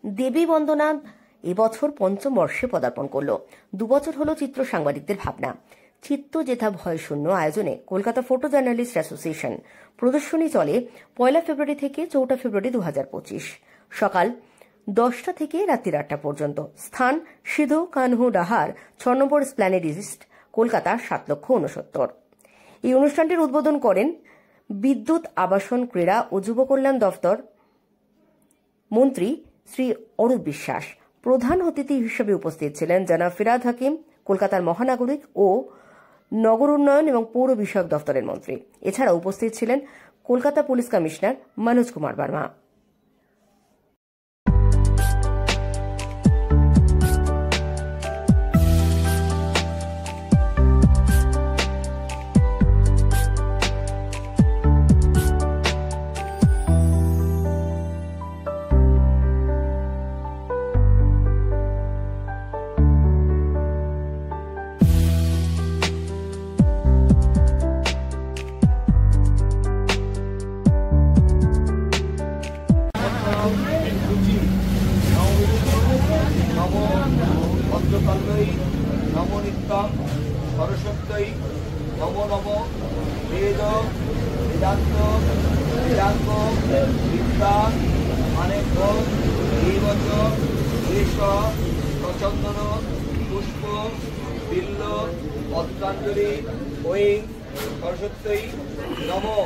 দেবী বন্দনা এবছর পঞ্চম বর্ষে পদার্পণ করল। 2 বছর হল চিত্র সাংবাদিকদের ভাবনা। চিত্ত যেথা ভয়শূন্য আয়োজনে কলকাতা ফটো জার্নালিস্ট অ্যাসোসিয়েশন প্রদর্শনী চলে 1 ফেব্রুয়ারি থেকে 4 ফেব্রুয়ারি 2025, সকাল 10টা থেকে রাত্রি 8টা পর্যন্ত। স্থান সিধু কানহু ডাহার 6 নম্বর এসপ্ল্যানেড ইস্ট, কলকাতা 7,69,000। এই অনুষ্ঠানটির উদ্বোধন করেন বিদ্যুৎ, আবাসন, ক্রীড়া ও যুব কল্যাণ দফতর মন্ত্রী শ্রী অরূপ বিশ্বাস। প্রধান অতিথি হিসেবে উপস্থিত ছিলেন জনাব ফিরহাদ হাকিম, কলকাতার মহানাগরিক ও নগর উন্নয়ন এবং পৌর বিষয়ক দফতরের মন্ত্রী। এছাড়া উপস্থিত ছিলেন কলকাতা পুলিশ কমিশনার মনোজ কুমার বর্মা। নমো নিত্যং সরস্বত্যৈ নমো নমো বেদ বেদান্ত বেদাঙ্গ বিদ্যা অনেক দেবচ এষ প্রচন্দন পুষ্প বিল্ল পদ্মাঞ্জলি ঐং সরস্বত্যৈ নমো।